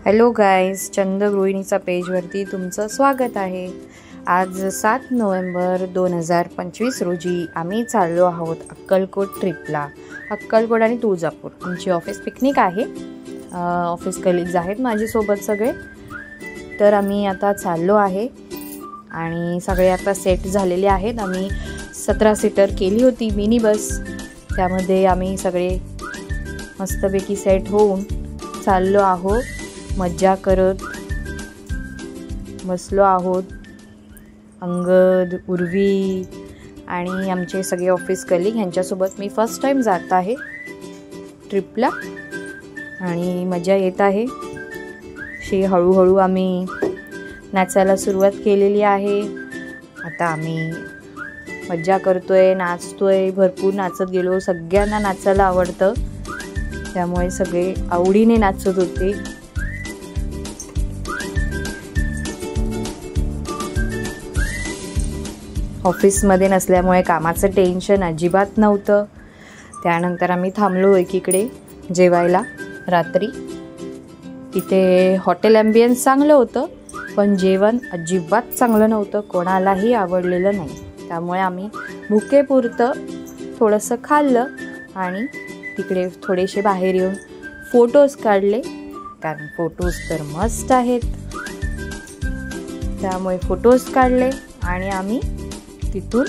Hello guys, चंद गृहिणीचा पेजवरती तुमचं स्वागत आहे। आज 7 नोव्हेंबर 2025 रोजी आम्ही चाललो आहोत अक्कलकोट ट्रिपला। अक्कलकोट आणि तुळजापूर आमची ऑफिस पिकनिक आहे। ऑफिस कलिग्स आहेत माझ्यासोबत सगळे, तर आम्ही आता चाललो आहे आणि सगळे आता सेट झालेले आहेत। आम्ही 17 सीटर केली होती मिनी बस, त्यामध्ये आम्ही सगळे मस्तपैकी सेट होऊन चाललो आहोत। मज्जा करत बसलो आहोत। अंगद, उर्वी आणि आमचे सगळे ऑफिस कलिग यांच्यासोबत मी फर्स्ट टाइम जात आहे ट्रिपला आणि मजा येत आहे। हळूहळू आम्ही नाचायला सुरुवात केलेली आहे। आता आम्ही मज्जा करतोय, नाचतोय, भरपूर नाचत गेलो। सगळ्यांना नाचायला आवडतं, त्यामुळे सगळे आवडीने नाचत होते। ऑफिसमध्ये नसल्यामुळे कामाचं टेन्शन अजिबात नव्हतं। त्यानंतर आम्ही थांबलो एकीकडे जेवायला रात्री। तिथे हॉटेल ॲम्बियन्स चांगलं होतं, पण जेवण अजिबात चांगलं नव्हतं, कोणालाही आवडलेलं नाही। त्यामुळे आम्ही भुकेपुरतं थोडंसं खाल्लं आणि तिकडे थोडेसे बाहेर येऊन फोटोज काढले, कारण फोटोज तर मस्त आहेत। त्यामुळे फोटोज काढले आणि आम्ही तिथून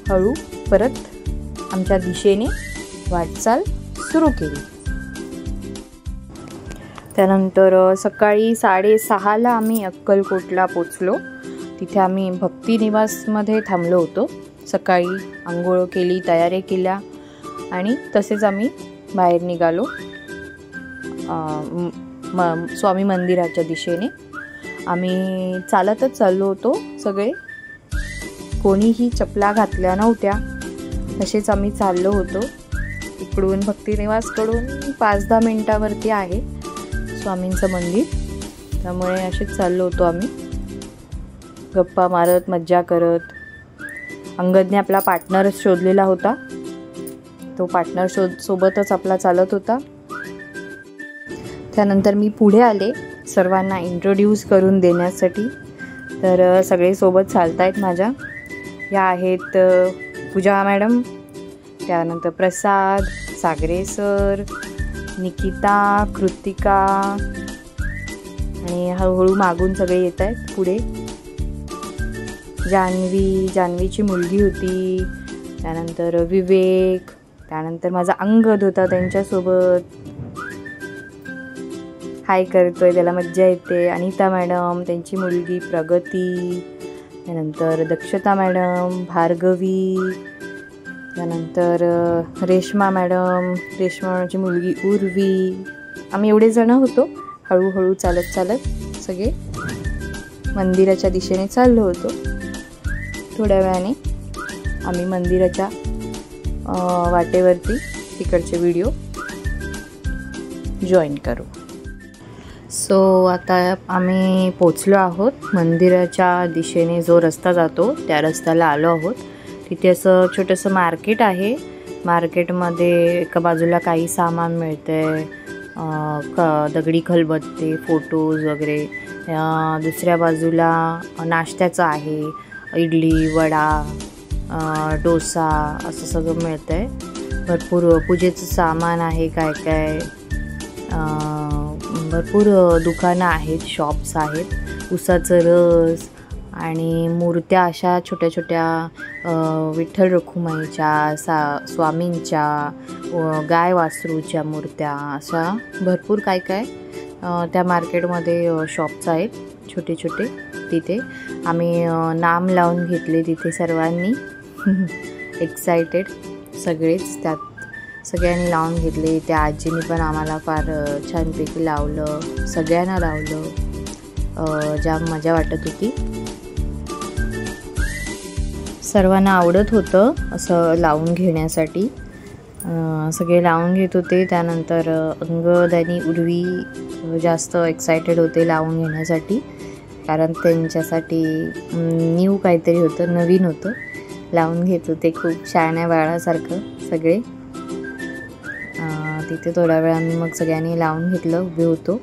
हळू परत आमच्या दिशेने वाटचाल सुरू केली। त्यानंतर सकाळी 6:30ला आम्ही अक्कलकोटला पोचलो। तिथे आम्ही भक्ती निवासमध्ये थांबलो होतो। सकाळी आंघोळ केली, तयारी केल्या आणि तसेच आम्ही बाहेर निघालो स्वामी मंदिराच्या दिशेने। आम्ही चालतच चाललो होतो सगळे, कोणीही चपला घातल्या नव्हत्या, तसेच आम्ही चाललो होतो। इकडून भक्तिनिवासकडून 5-10 मिनिटावरती आहे स्वामींचं मंदिर, त्यामुळे असेच चाललो होतो आम्ही गप्पा मारत, मज्जा करत। अंगदने आपला पार्टनर शोधलेला होता, तो पार्टनर सोबतच आपला चालत होता। त्यानंतर मी पुढे आले सर्वांना इंट्रोड्यूस करून देण्यासाठी, तर सगळे सोबत चालतायत माझ्या। या आहेत पूजा मॅडम, त्यानंतर प्रसाद, सागरे सर, निकिता, कृतिका आणि हळूहळू मागून सगळे येत आहेत पुढे। जान्हवीची मुलगी होती, त्यानंतर विवेक, त्यानंतर माझा अंगद होता त्यांच्यासोबत, हाय करतोय, त्याला मज्जा येते। अनिता मॅडम, त्यांची मुलगी प्रगती, त्यानंतर दक्षता मॅडम, भार्गवी, त्यानंतर रेश्मा मॅडमची मुलगी उर्वी। आम्ही एवढे जण होतो। हळूहळू चालत सगळे मंदिराच्या दिशेने चाललो होतो। थोड्या वेळाने आम्ही मंदिराच्या वाटेवरती तिकडचे व्हिडिओ जॉईन करू। आता आम्ही पोचलो आहोत मंदिराच्या दिशेने। जो रस्ता जातो त्या रस्त्याला आलो आहोत। तिथे असं छोटंसं मार्केट आहे। मार्केटमध्ये एका बाजूला काही सामान मिळते, दगडी खलबत्ते, फोटोज वगैरे। दुसऱ्या बाजूला नाश्त्याचं आहे, इडली, वडा, डोसा असं सगळं मिळतं आहे। भरपूर पूजेचं सामान आहे, काय भरपूर दुकानं आहेत, शॉप्स आहेत। उसाचं रस आणि मूर्त्या अशा छोट्या छोट्या विठ्ठल रखुमाईच्या, स्वामींच्या, गाय वासरूच्या मूर्त्या, अशा भरपूर काय त्या मार्केटमध्ये शॉप्स आहेत छोटे छोटे। तिथे आम्ही नाम लावून घेतले तिथे सर्वांनी एक्सायटेड सगळेच, त्यात सगळ्यांनी लावून घेतले। त्या आजींनी पण आम्हाला फार छानपैकी लावलं, सगळ्यांना लावलं, जाम मजा वाटत होती। सर्वांना आवडत होतं असं लावून घेण्यासाठी, सगळे लावून घेत होते। त्यानंतर अंगद आणि उर्वी जास्त एक्सायटेड होते लावून घेण्यासाठी, कारण त्यांच्यासाठी न्यू काहीतरी होतं, नवीन होतं, लावून घेत होते खूप शहाण्या बाळासारखं सगळे। तिथे थोड्या वेळाने मग सगळ्यांनी लावून घेतलं, उभे होतो।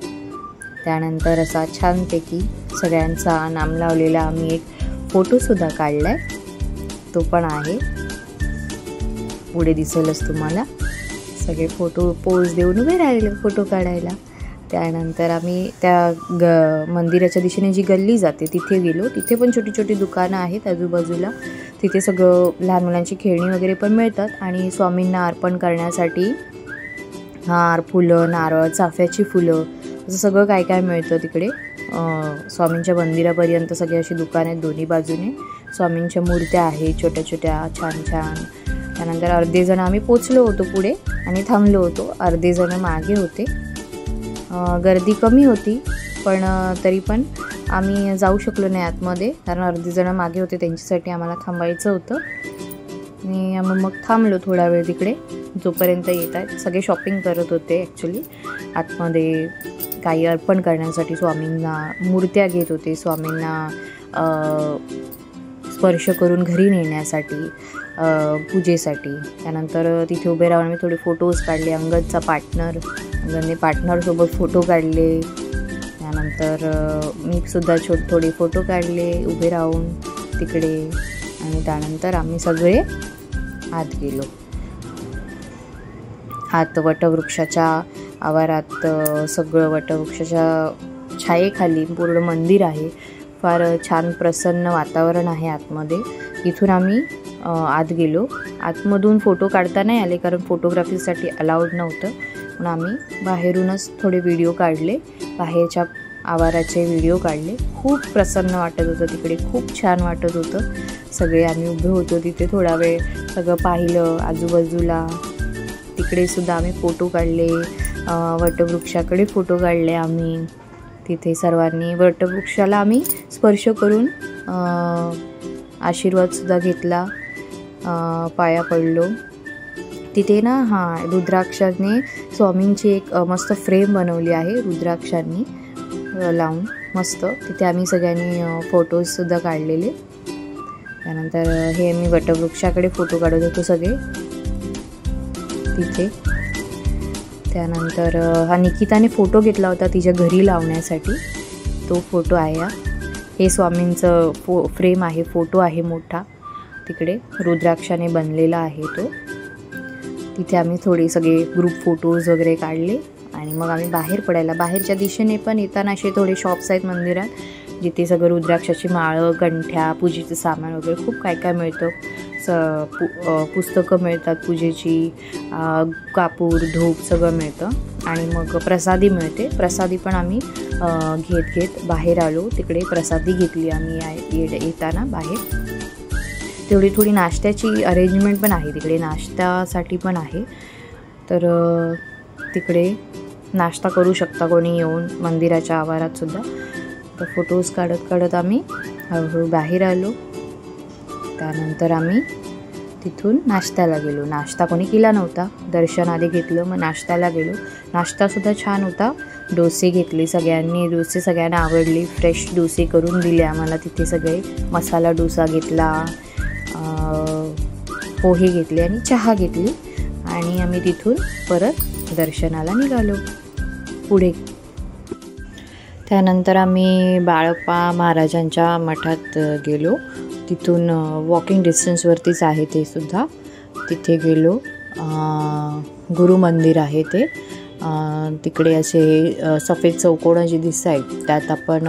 त्यानंतर असा छानपैकी सगळ्यांचा नाम लावलेला आम्ही एक फोटोसुद्धा काढला आहे, तो पण आहे, पुढे दिसेलच तुम्हाला. सगळे फोटो पोज देऊन उभे राहिले फोटो काढायला. त्यानंतर आम्ही त्या मंदिराच्या दिशेने जी गल्ली जाते तिथे गेलो. तिथे पण छोटी छोटी दुकानं आहेत आजूबाजूला. तिथे सगळं लहान मुलांची खेळणी वगैरे पण मिळतात आणि स्वामींना अर्पण करण्यासाठी हार, फुलं, नारळ, चाफ्याची फुलं असं सगळं काय काय मिळतं तिकडे. स्वामींच्या मंदिरापर्यंत सगळी अशी दुकानं आहेत दोन्ही बाजूने. स्वामींच्या मूर्त्या आहेत छोट्या छोट्या छान छान. त्यानंतर अर्धे जण आम्ही पोचलो होतो पुढे आणि थांबलो होतो, अर्धे जण मागे होते. गर्दी कमी होती पण तरी पण आम्ही जाऊ शकलो नाही आतमध्ये, कारण अर्धे जण मागे होते, त्यांच्यासाठी आम्हाला थांबायचं होतं. आणि आम्ही मग थांबलो थोडा वेळ तिकडे, जोपर्यंत येत आहेत. सगळे शॉपिंग करत होते ॲक्च्युली. आतमध्ये काही अर्पण करण्यासाठी स्वामींना मूर्त्या घेत होते, स्वामींना स्पर्श करून घरी नेण्यासाठी, पूजेसाठी. त्यानंतर तिथे उभे राहून मी थोडे फोटोज काढले. अंगदचा अंगदने पार्टनरसोबत फोटो काढले. त्यानंतर मी सुद्धा थोडे फोटो काढले उभे राहून तिकडे. आणि त्यानंतर आम्ही सगळे आत गेलो. आत वटवृक्षाच्या आवारात सगळं वटवृक्षाच्या छायेखाली पूर्ण मंदिर आहे. फार छान प्रसन्न वातावरण आहे आतमध्ये. इथून आम्ही आत गेलो. आतमधून फोटो काढता नाही आले कारण फोटोग्राफीसाठी अलाउड नव्हतं, म्हणून आम्ही बाहेरूनच थोडे व्हिडिओ काढले, बाहेरच्या आवाराचे व्हिडिओ काढले. खूप प्रसन्न वाटत होतं तिकडे, खूप छान वाटत होतं. सगळे आम्ही उभे होतो तिथे थोडा वेळ, सगळं पाहिलं आजूबाजूला. तिकडे सुद्धा आम्ही फोटो काढले, वटवृक्षाकडे फोटो काढले आम्ही. तिथे सर्वांनी वटवृक्षाला आम्ही स्पर्श करून आशीर्वादसुद्धा घेतला, पाया पडलो. तिथे ना रुद्राक्षाने स्वामींची एक मस्त फ्रेम बनवली आहे, रुद्राक्षांनी लावून मस्त. तिथे आम्ही सगळ्यांनी फोटोजसुद्धा काढलेले. त्यानंतर हे मी वटवृक्षाकडे फोटो काढत होतो सगळे तिथे. त्यानंतर निकिताने फोटो घेतला होता तिच्या घरी लावण्यासाठी, तो फोटो आहे. हे स्वामींचं फ्रेम आहे, फोटो आहे मोठा, तिकडे रुद्राक्षाने बनलेला आहे तो. तिथे आम्ही थोडे सगळे ग्रुप फोटोज वगैरे काढले आणि मग आम्ही बाहेर पडायला. बाहेरच्या दिशेने पण येताना असे थोडे शॉप्स आहेत मंदिरात, जिथे सगळं रुद्राक्षाची माळं, गंठ्या, पूजेचं सामान वगैरे खूप काय काय मिळतं. पुस्तकं मिळतात पूजेची, कापूर, धूप सगळं मिळतं. आणि मग प्रसादी मिळते. प्रसादी पण आम्ही घेत बाहेर आलो. तिकडे प्रसादी घेतली आम्ही येताना बाहेर. तेवढी थोडी नाश्त्याची अरेंजमेंट पण आहे तिकडे, नाश्त्यासाठी पण आहे. तर तिकडे नाश्ता करू शकता कोणी येऊन मंदिराच्या आवारातसुद्धा. तर फोटोज काढत आम्ही हळूहळू बाहेर आलो. त्यानंतर आम्ही तिथून नाश्त्याला गेलो. नाश्ता कोणी केला नव्हता, दर्शन आधी घेतलं, मग नाश्त्याला गेलो. नाश्तासुद्धा छान होता. डोसे घेतले सगळ्यांनी, डोसे सगळ्यांना आवडले. फ्रेश डोसे करून दिले आम्हाला तिथे सगळे. मसाला डोसा घेतला, पोहे घेतले आणि चहा घेतली. आणि आम्ही तिथून परत दर्शनाला निघालो पुढे. त्यानंतर आम्ही बाळप्पा महाराजांच्या मठात गेलो. तिथून वॉकिंग डिस्टन्सवरतीच आहे ते सुद्धा. तिथे गेलो. गुरु मंदिर आहे ते. तिकडे असे सफेद चौकोनं जे दिसत आहेत त्यात आपण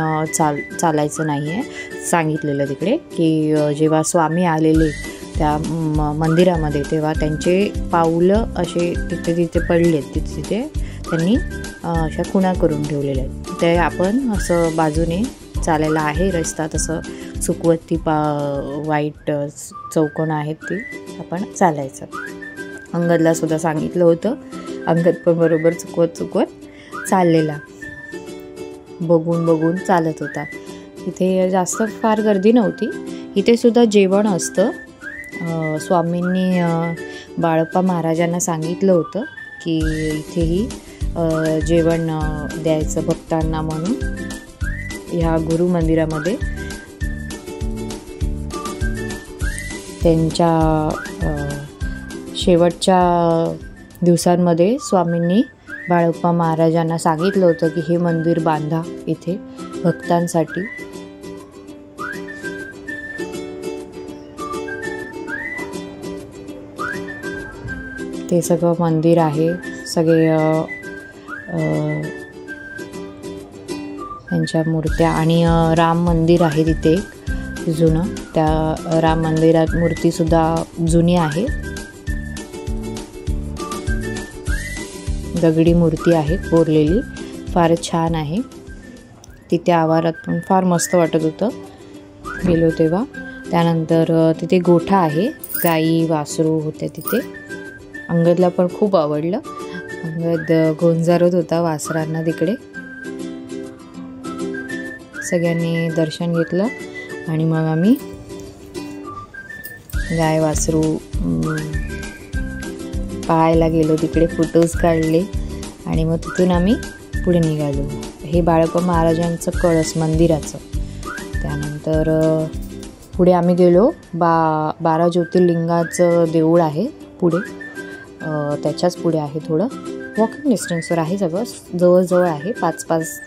चालायचं नाही आहे, सांगितलेलं तिकडे की जेव्हा स्वामी आलेले त्या मंदिरामध्ये तेव्हा त्यांचे पाऊलं असे तिथे पडलेत. तिथे त्यांनी अशा खुणा करून ठेवलेल्या आहेत. ते आपण असं बाजूने चालायला आहे रस्ता, तसं चुकवत वाईट चौकोन आहेत ती आपण चालायचं. अंगदला सुद्धा सांगितलं होतं. अंगद पण बरोबर चुकवत चाललेला, बघून चालत होता. इथे जास्त फार गर्दी नव्हती. इथे सुद्धा जेवण असतं. स्वामींनी बाळप्पा महाराजांना सांगितलं होतं की इथेही जेवण द्यायचं भक्तांना म्हणून. ह्या गुरु मंदिरामध्ये त्यांच्या शेवटच्या दिवसांमध्ये स्वामींनी बाळप्पा महाराजांना सांगितलं होतं की हे मंदिर बांधा इथे भक्तांसाठी. ते सगळं मंदिर आहे. सगळे त्यांच्या मूर्त्या आणि राम मंदिर आहे तिथे जुनं. त्या राम मंदिरात मूर्तीसुद्धा जुनी आहे. दगडी मूर्ती आहे कोरलेली, फार छान आहे. तिथे आवारात पण फार मस्त वाटत होतं गेलो तेव्हा. त्यानंतर तिथे गोठा आहे, गाई वासरू होत्या तिथे. अंगदला पण खूप आवडलं. अंगद गोंजारत होता वासरांना तिकडे. सगळ्यांनी दर्शन घेतलं आणि मग आम्ही गाय वासरू पाहायला गेलो. तिकडे फोटोज काढले आणि मग तिथून आम्ही पुढे निघालो. हे बाळप्पा महाराजांचं कळस मंदिराचं. त्यानंतर पुढे आम्ही गेलो. 12 ज्योतिर्लिंगाचं देऊळ आहे पुढे, त्याच्याच पुढे आहे. थोडं वॉकिंग डिस्टन्सवर आहे, सगळं जवळजवळ आहे. 5-5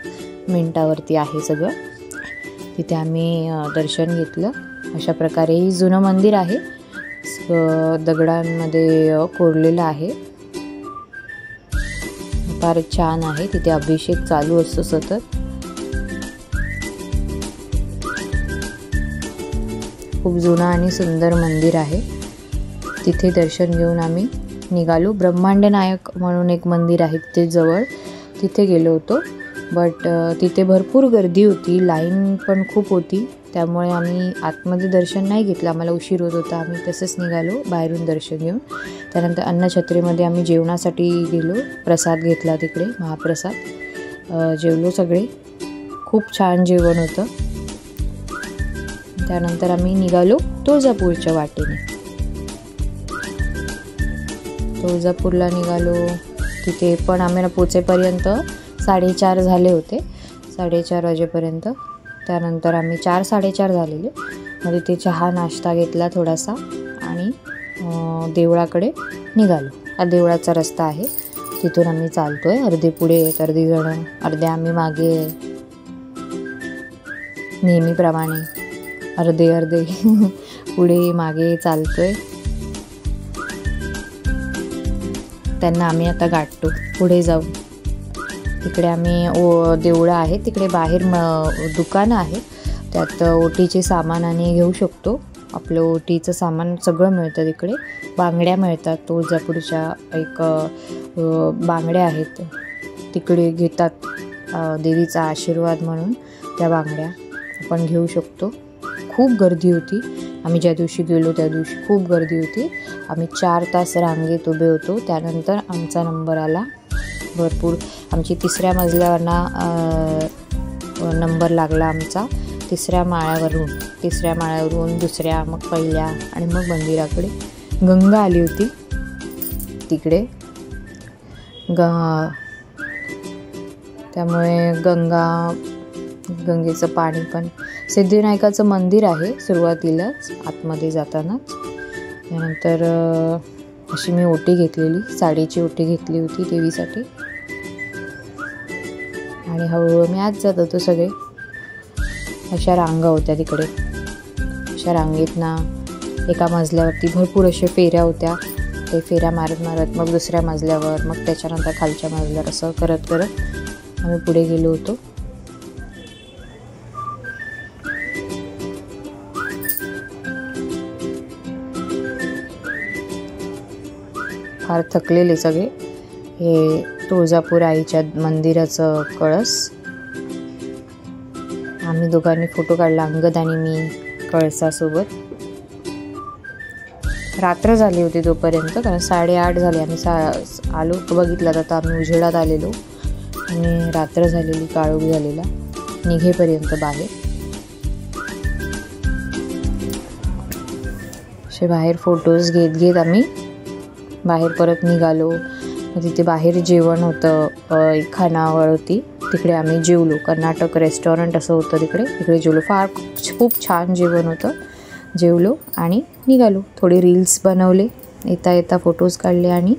मिनटावरती आहे सगळं. तिथे आम्ही दर्शन घेतलं. अशा प्रकारे ही जुनं मंदिर आहे, दगडांमध्ये कोरलेलं आहे. फार छान आहे. तिथे अभिषेक चालू असतो सतत. खूप जुनं आणि सुंदर मंदिर आहे. तिथे दर्शन घेऊन आम्ही निघालो. ब्रह्मांड नायक म्हणून एक मंदिर आहे तिथे जवळ, तिथे गेलो होतो. बट तिथे भरपूर गर्दी होती, लाईन पण खूप होती. त्यामुळे आम्ही आतमध्ये दर्शन नाही घेतलं, आम्हाला उशीर होत होता. आम्ही तसंच निघालो बाहेरून दर्शन घेऊन. त्यानंतर अन्नछत्रीमध्ये आम्ही जेवणासाठी गेलो. प्रसाद घेतला तिकडे, महाप्रसाद. जेवलो सगळे. खूप छान जेवण होतं. त्यानंतर आम्ही निघालो तुळजापूरच्या वाटेने. तुळजापूरला निघालो. तिथे पण आम्हाला पोचेपर्यंत 4:30 झाले होते, 4:30 वाजेपर्यंत. त्यानंतर आम्ही 4-4:30 झालेले. मग तिथे चहा नाश्ता घेतला थोडासा आणि देवळाकडे निघालो. हा देवळाचा रस्ता आहे, तिथून आम्ही चालतो आहे. अर्धे पुढे आहेत, अर्धे जण, अर्धे आम्ही मागे आहे. नेहमीप्रमाणे अर्धे पुढे मागे चालतो आहे. त्यांना आम्ही आता गाठतो पुढे जाऊ. तिकडे आम्ही देवळं आहे, तिकडे बाहेर दुकानं आहे. त्यात ओटीचे सामान आणि घेऊ शकतो. आपलं ओटीचं सामान सगळं मिळतं तिकडे. बांगड्या मिळतात, तुळजापूरच्या एक बांगड्या आहेत तिकडे घेतात, देवीचा आशीर्वाद म्हणून त्या बांगड्या आपण घेऊ शकतो. खूप गर्दी होती. आम्ही ज्या दिवशी गेलो त्या दिवशी खूप गर्दी होती. आम्ही 4 तास रांगेत उभे होतो. त्यानंतर आमचा नंबर आला. भरपूर आमची 3ऱ्या मजल्यावरना नंबर लागला आमचा. 3ऱ्या माळ्यावरून 2ऱ्या, मग 1ल्या आणि मग मंदिराकडे. गंगा आली होती तिकडे. त्यामुळे गंगेचं पाणी पण. सिद्धिविनायकाचं मंदिर आहे सुरुवातीलाच आतमध्ये जातानाच. त्यानंतर अशी मी ओटी घेतलेली, साडीची ओटी घेतली होती देवीसाठी. आणि हळूहळू मी आत जात होतो. सगळे अशा रांगा होत्या तिकडे. अशा रांगेत ना एका मजल्यावरती भरपूर अशा फेऱ्या होत्या. ते फेऱ्या मारत मारत मग 2ऱ्या मजल्यावर, मग त्याच्यानंतर खालच्या मजल्यावर, असं करत करत आम्ही पुढे गेलो होतो. फार थकलेले सगळे. हे तुळजापूर आईच्या मंदिराचं कळस. आम्ही दोघांनी फोटो काढला, अंगद आणि मी, कळसासोबत. रात्र झाली होती तोपर्यंत, कारण 8:30 झाले. आम्ही आलो बघितलं तर आम्ही उजेडात आलेलो आणि रात्र झालेली, काळोख झालेला निघेपर्यंत बाहेर. असे बाहेर फोटोज घेत आम्ही बाहेर परत निघालो. तिथे बाहेर जेवण होतं, एक खानावळ होती, तिकडे आम्ही जेवलो. कर्नाटक रेस्टॉरंट असं होतं तिकडे जेवलो. खूप छान जेवण होतं. जेवलो आणि निघालो. थोडे रील्स बनवले, येता येता फोटोज काढले आणि